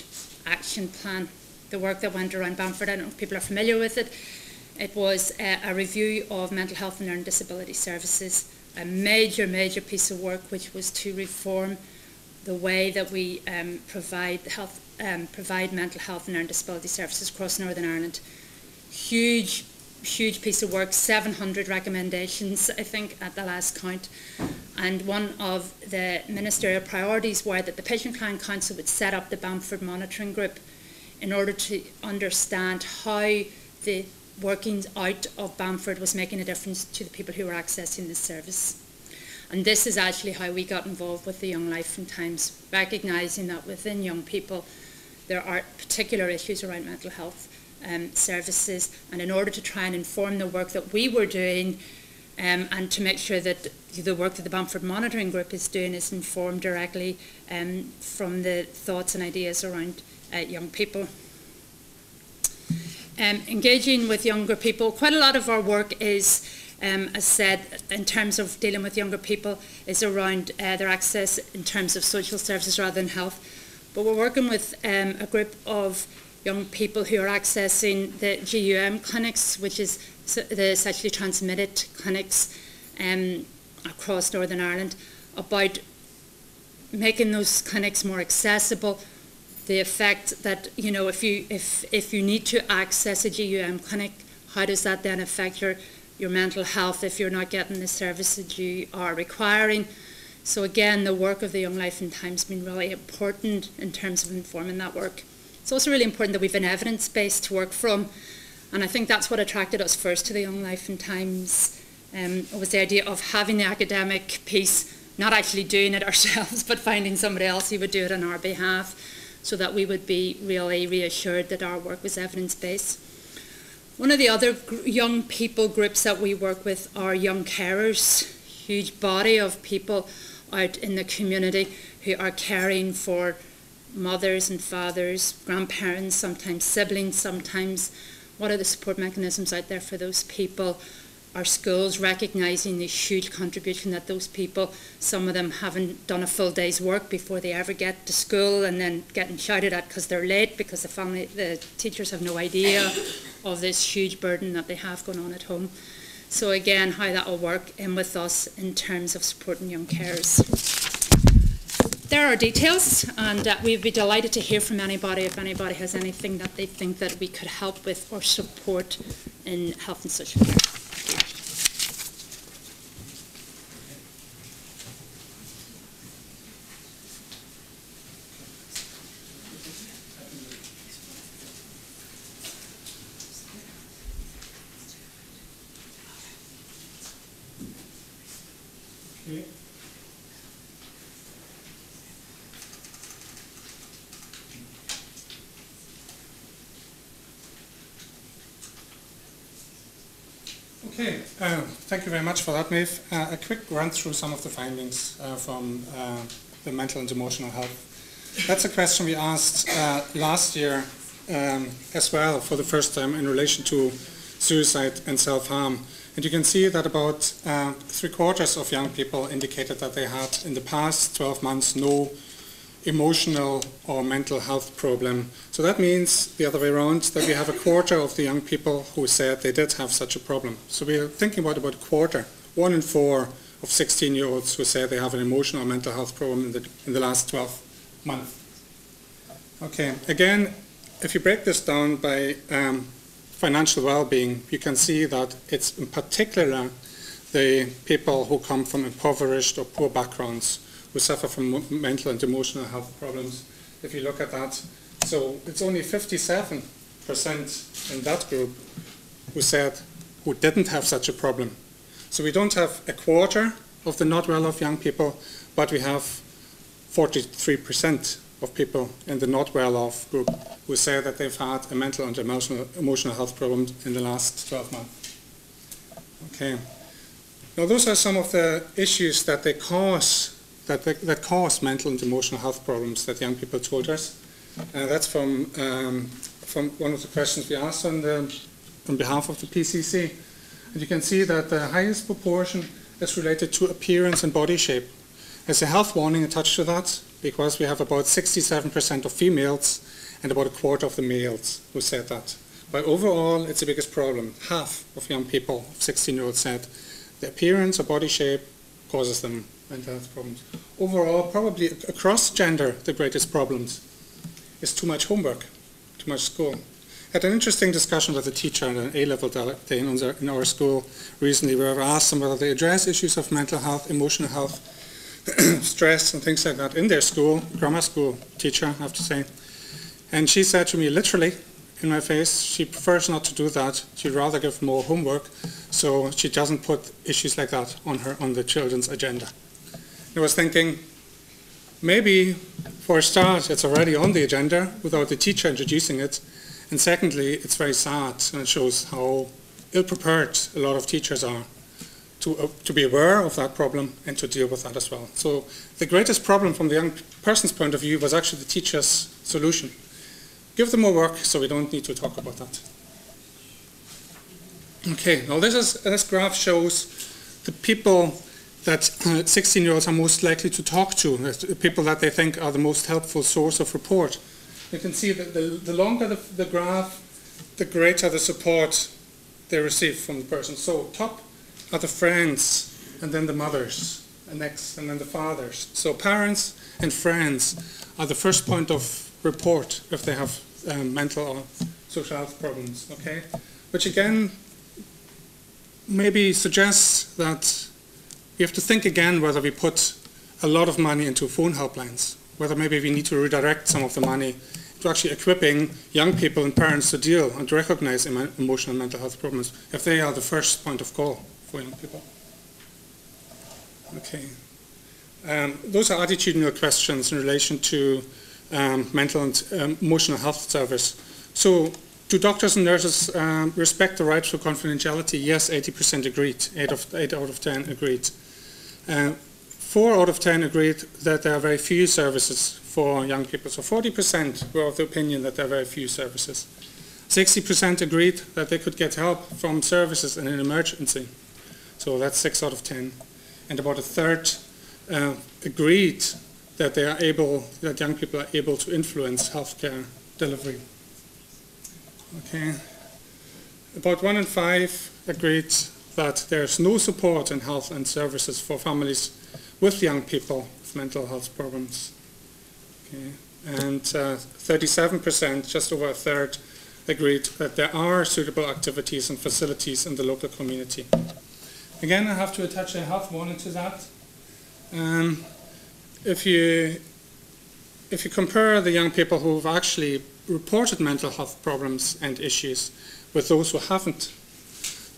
Action Plan, the work that went around Bamford. I don't know if people are familiar with it. It was a review of mental health and learning disability services, a major piece of work which was to reform the way that we provide mental health and learning disability services across Northern Ireland. Huge piece of work, 700 recommendations, I think, at the last count. And one of the ministerial priorities were that the Patient Client Council would set up the Bamford Monitoring Group in order to understand how the workings out of Bamford was making a difference to the people who were accessing this service. And this is actually how we got involved with the Young Life and Times, recognising that within young people there are particular issues around mental health services, and in order to try and inform the work that we were doing and to make sure that the work that the Bamford Monitoring Group is doing is informed directly from the thoughts and ideas around young people. Engaging with younger people, quite a lot of our work is, as said, in terms of dealing with younger people, is around their access in terms of social services rather than health. But we're working with a group of young people who are accessing the GUM clinics, which is the sexually transmitted clinics across Northern Ireland, about making those clinics more accessible. The effect that, you know, if you need to access a GUM clinic, how does that then affect your mental health if you're not getting the service that you are requiring? So again, the work of the Young Life and Times has been really important in terms of informing that work. It's also really important that we have an evidence base to work from, and I think that's what attracted us first to the Young Life and Times. It was the idea of having the academic piece, not actually doing it ourselves, but finding somebody else who would do it on our behalf, so that we would be really reassured that our work was evidence-based. One of the other young people groups that we work with are young carers, huge body of people out in the community who are caring for mothers and fathers, grandparents, sometimes siblings, sometimes. What are the support mechanisms out there for those people? Our schools recognising the huge contribution that those people, some of them haven't done a full day's work before they ever get to school, and then getting shouted at because they're late because the teachers have no idea of this huge burden that they have going on at home. So again, how that will work in with us in terms of supporting young carers. There are details, and we'd be delighted to hear from anybody if anybody has anything that they think that we could help with or support in health and social care. Okay, thank you very much for that, Meave. A quick run through some of the findings from the mental and emotional health. That's a question we asked last year as well for the first time in relation to suicide and self-harm. And you can see that about 3/4 of young people indicated that they had in the past 12 months no emotional or mental health problem. So that means the other way around, that we have 1/4 of the young people who said they did have such a problem. So we're thinking about 1/4, 1 in 4 of 16-year-olds who say they have an emotional or mental health problem in the last 12 months. Okay, again, if you break this down by financial well-being, you can see that it's in particular the people who come from impoverished or poor backgrounds who suffer from mental and emotional health problems. If you look at that, so it's only 57% in that group who didn't have such a problem. So we don't have 1/4 of the not well-off young people, but we have 43% of people in the not well-off group who say that they've had a mental and emotional health problem in the last 12 months. Okay. Now those are some of the issues that they cause, that cause mental and emotional health problems that young people told us. That's from one of the questions we asked on behalf of the PCC. And you can see that the highest proportion is related to appearance and body shape. There's a health warning attached to that, because we have about 67% of females and about 1/4 of the males who said that. But overall, it's the biggest problem. Half of young people, 16-year-olds, said the appearance or body shape causes them mental health problems. Overall, probably across gender, the greatest problems is too much homework, too much school. I had an interesting discussion with a teacher at an A-level day in our school recently, where I asked them whether they address issues of mental health, emotional health, stress and things like that in their school, grammar school teacher, I have to say. And she said to me literally in my face, she prefers not to do that. She'd rather give more homework, so she doesn't put issues like that on the children's agenda. I was thinking, maybe for a start it's already on the agenda without the teacher introducing it, And secondly, it's very sad, and it shows how ill-prepared a lot of teachers are to be aware of that problem and to deal with that as well. So the greatest problem from the young person's point of view was actually the teacher's solution. Give them more work so we don't need to talk about that. Okay, now this graph shows the people that 16-year-olds are most likely to talk to, the people that they think are the most helpful source of report. You can see that the longer the graph, the greater the support they receive from the person. So top are the friends, and then the mothers, and next, and then the fathers. So parents and friends are the first point of report if they have mental or social health problems, okay? Which again maybe suggests that we have to think again whether we put a lot of money into phone helplines, whether maybe we need to redirect some of the money to actually equipping young people and parents to deal and to recognize emotional and mental health problems if they are the first point of call for young people. Okay. Those are attitudinal questions in relation to mental and emotional health service. So do doctors and nurses respect the right to confidentiality? Yes, 80% agreed. 8 out of 10 agreed. 4 out of 10 agreed that there are very few services for young people. So 40% were of the opinion that there are very few services. 60% agreed that they could get help from services in an emergency. So that's 6 out of 10. And about a third agreed that that young people are able to influence healthcare delivery. Okay. About 1 in 5 agreed that there's no support in health and services for families with young people with mental health problems. Okay. And 37%, just over a third, agreed that there are suitable activities and facilities in the local community. Again, I have to attach a health warning to that. If you compare the young people who have actually reported mental health problems and issues with those who haven't,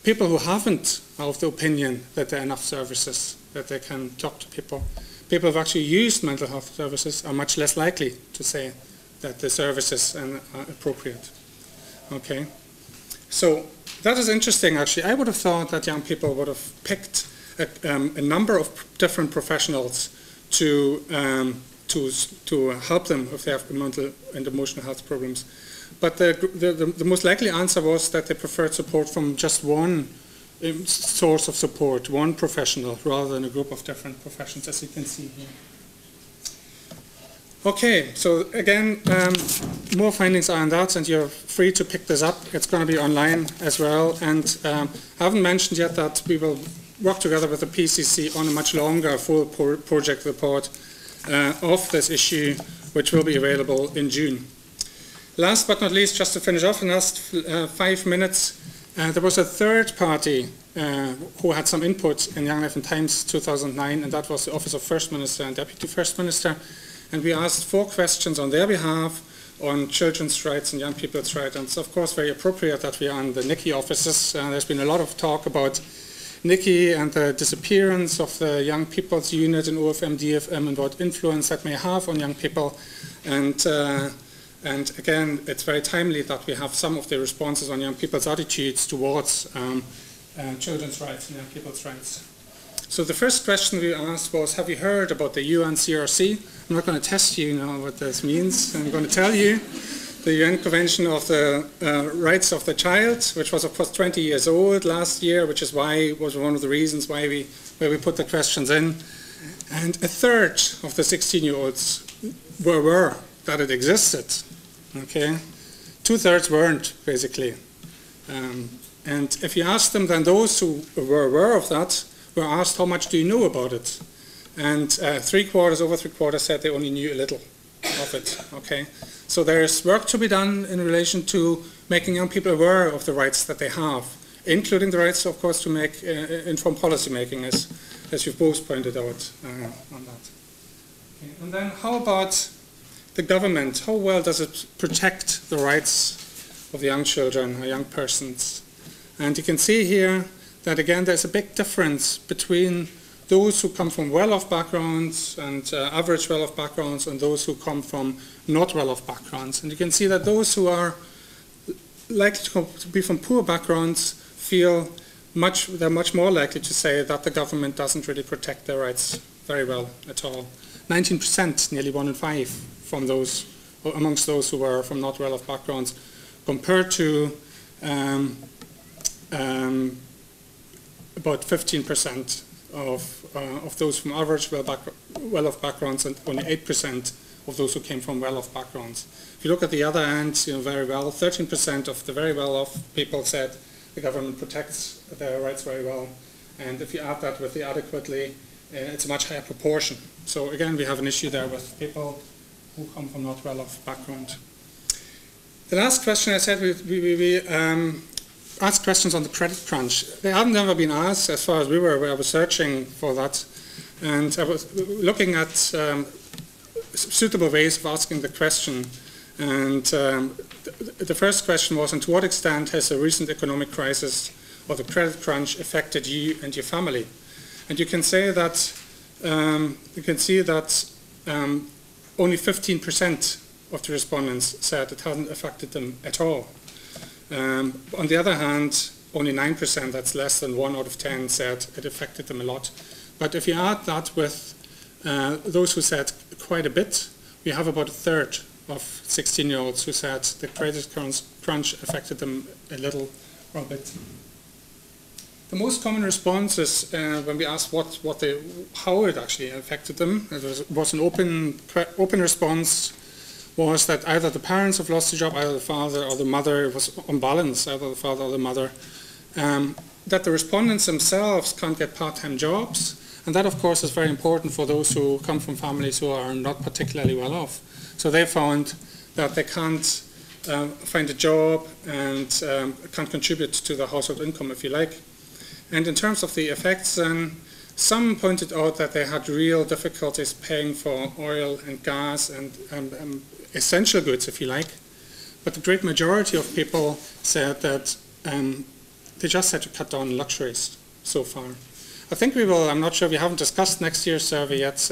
people who haven't are of the opinion that there are enough services, that they can talk to people. People who have actually used mental health services are much less likely to say that the services are appropriate. Okay, so that is interesting actually. I would have thought that young people would have picked a number of different professionals to help them if they have mental and emotional health problems. But the most likely answer was that they preferred support from just one source of support, one professional, rather than a group of different professions, as you can see here. Okay, so again, more findings are on that, and you're free to pick this up. It's going to be online as well. And I haven't mentioned yet that we will work together with the PCC on a much longer full project report of this issue, which will be available in June. Last but not least, just to finish off in the last 5 minutes, there was a third party who had some input in Young Life and Times 2009, and that was the Office of First Minister and Deputy First Minister. And we asked 4 questions on their behalf on children's rights and young people's rights. And it's of course very appropriate that we are in the NICCY offices. There's been a lot of talk about NICCY and the disappearance of the young people's unit in OFM, DFM, and what influence that may have on young people. And again, it's very timely that we have some of the responses on young people's attitudes towards children's rights and young people's rights. So the first question we asked was, have you heard about the UNCRC? I'm not going to test you now what this means. I'm going to tell you. The UN Convention of the Rights of the Child, which was of course 20 years old last year, which was one of the reasons why we put the questions in. And a third of the 16-year-olds were aware that it existed. Okay, 2/3 weren't, basically. And if you ask them, then those who were aware of that were asked, how much do you know about it? And over 3/4 said they only knew a little of it. Okay, so there is work to be done in relation to making young people aware of the rights that they have, including the rights, of course, to make informed policy making, as you've both pointed out on that. Okay. And then how about the government? How well does it protect the rights of the young children or young persons? And you can see here that again there's a big difference between those who come from well-off backgrounds and average well-off backgrounds and those who come from not well-off backgrounds. And you can see that those who are likely to be from poor backgrounds they're much more likely to say that the government doesn't really protect their rights very well at all. 19%, nearly 1 in 5, from those amongst those who were from not well-off backgrounds, compared to about 15% of those from average well-off backgrounds, and only 8% of those who came from well-off backgrounds. If you look at the other end, very well, 13% of the very well-off people said the government protects their rights very well, and if you add that with the adequately, it's a much higher proportion. So again, we have an issue there with people who come from not well-off background. The last question I said, we asked questions on the credit crunch. They haven't never been asked as far as we were searching for that, and I was looking at suitable ways of asking the question. And the first question was, to what extent has the recent economic crisis or the credit crunch affected you and your family? And you can say that only 15% of the respondents said it hasn't affected them at all. On the other hand, only 9%, that's less than 1 out of 10, said it affected them a lot. But if you add that with those who said quite a bit, we have about a third of 16-year-olds who said the credit crunch affected them a little or a bit. The most common responses when we asked how it actually affected them, it was an open response, was that either the parents have lost the job, either the father or the mother, it was on balance, either the father or the mother, that the respondents themselves can't get part-time jobs, and that of course is very important for those who come from families who are not particularly well off. So they found that they can't find a job and can't contribute to the household income, if you like. And in terms of the effects, some pointed out that they had real difficulties paying for oil and gas and essential goods, if you like. But the great majority of people said that they just had to cut down on luxuries so far. I think we will, I'm not sure, we haven't discussed next year's survey yet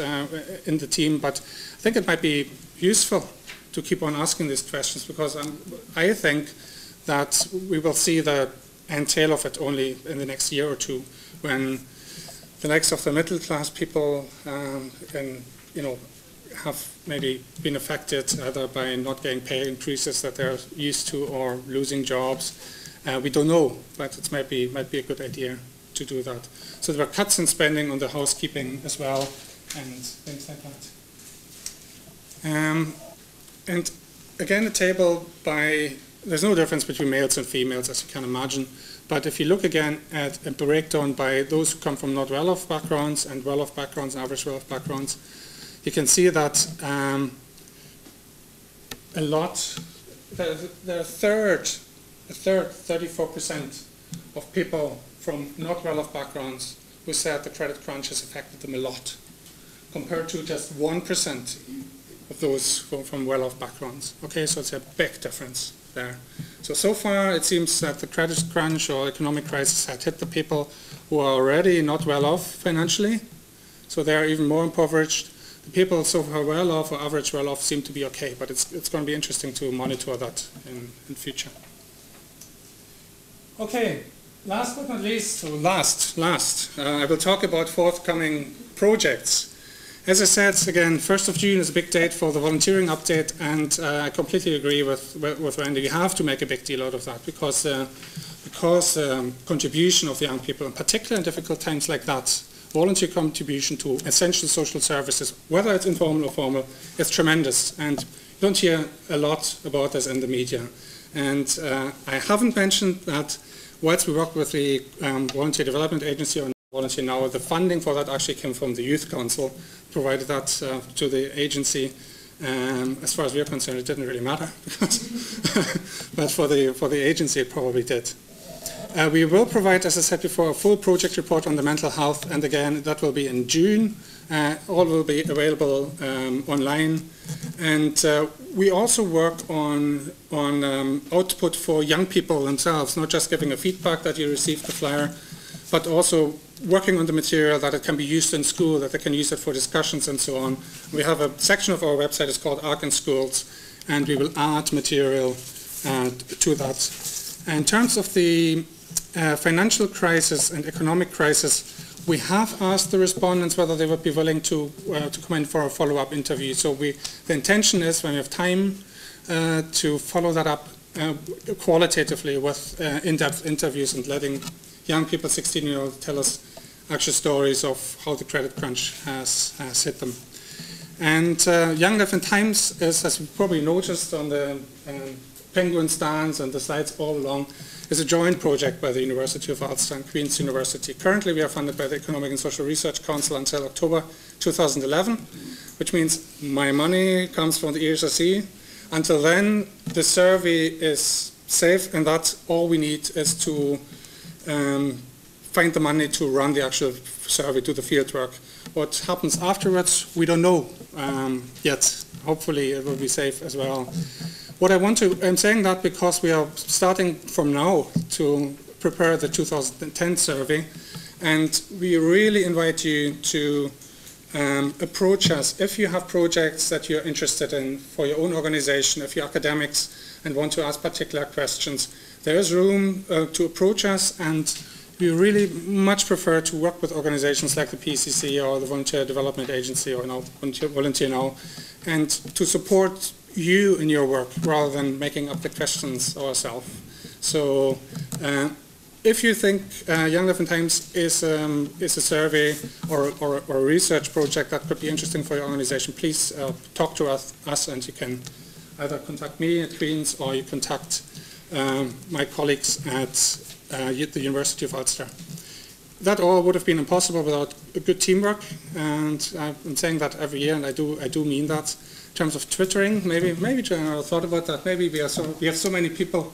in the team, but I think it might be useful to keep on asking these questions, because I think that we will see the end tail of it only in the next year or two, when the likes of the middle class people have maybe been affected either by not getting pay increases that they're used to or losing jobs. We don't know, but it might be a good idea to do that. So there were cuts in spending on the housekeeping as well, and things like that. And again, the table there's no difference between males and females, as you can imagine. But if you look again at a breakdown by those who come from not well-off backgrounds and well-off backgrounds and average well-off backgrounds, you can see that a third, 34% of people from not well-off backgrounds who said the credit crunch has affected them a lot, compared to just 1% of those from well-off backgrounds. Okay, so it's a big difference there. So far it seems that the credit crunch or economic crisis had hit the people who are already not well off financially, so they are even more impoverished. The people so far well off or average well off seem to be okay, but it's going to be interesting to monitor that in future. Okay, last but not least, so last, I will talk about forthcoming projects. As I said, again, 1st of June is a big date for the volunteering update, and I completely agree with Wendy. We have to make a big deal out of that, because contribution of the young people, in particular in difficult times like that, volunteer contribution to essential social services, whether it's informal or formal, is tremendous. And you don't hear a lot about this in the media. And I haven't mentioned that whilst we work with the Volunteer Development Agency on Volunteer Now, the funding for that actually came from the Youth Council, provided that to the agency. As far as we're concerned, it didn't really matter, but for the agency it probably did. We will provide, as I said before, a full project report on the mental health, and again, that will be in June. All will be available online. And we also work on output for young people themselves, not just giving a feedback that you received the flyer, but also working on the material that it can be used in school, that they can use it for discussions and so on. We have a section of our website, it's called Arc in Schools, and we will add material to that. In terms of the financial crisis and economic crisis, we have asked the respondents whether they would be willing to come in for a follow-up interview. So the intention is, when we have time, to follow that up qualitatively with in-depth interviews and letting young people, 16-year-olds, tell us actual stories of how the credit crunch has hit them. And Young Life in Times is, as you probably noticed on the penguin stands and the slides all along, is a joint project by the University of Ulster and Queen's University. Currently we are funded by the Economic and Social Research Council until October 2011, which means my money comes from the EHRC. Until then, the survey is safe, and that's all we need is to find the money to run the actual survey, do the field work. What happens afterwards, we don't know yet. Hopefully it will be safe as well. I'm saying that because we are starting from now to prepare the 2010 survey, and we really invite you to approach us if you have projects that you're interested in for your own organization, if you're academics and want to ask particular questions. There is room to approach us, and we really much prefer to work with organizations like the PCC or the Volunteer Development Agency or now Volunteer Now, and to support you in your work rather than making up the questions ourselves. So if you think Young Life in Times is a survey or a research project that could be interesting for your organization, please talk to us, and you can either contact me at Queen's or you contact my colleagues at the University of Ulster. That all would have been impossible without a good teamwork, and I'm saying that every year, and I do mean that. In terms of twittering, maybe I thought about that. Maybe we have so many people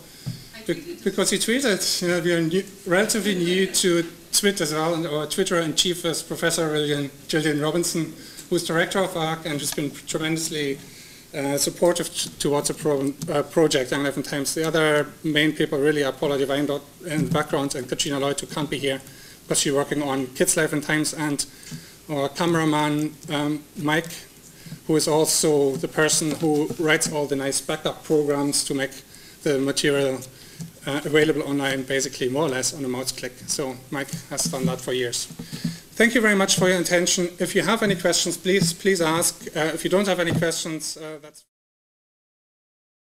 because you tweeted. We are relatively new to Twitter as well, and our Twitter-in-chief is Professor Gillian Robinson, who's director of ARC and has been tremendously supportive towards a project, Young Life in Times. The other main people really are Paula Devine in the background and Katrina Lloyd, who can't be here because she's working on Kids Life in Times, and our cameraman Mike, who is also the person who writes all the nice backup programs to make the material available online, basically more or less on a mouse click. So Mike has done that for years. Thank you very much for your attention. If you have any questions, please ask. If you don't have any questions, that's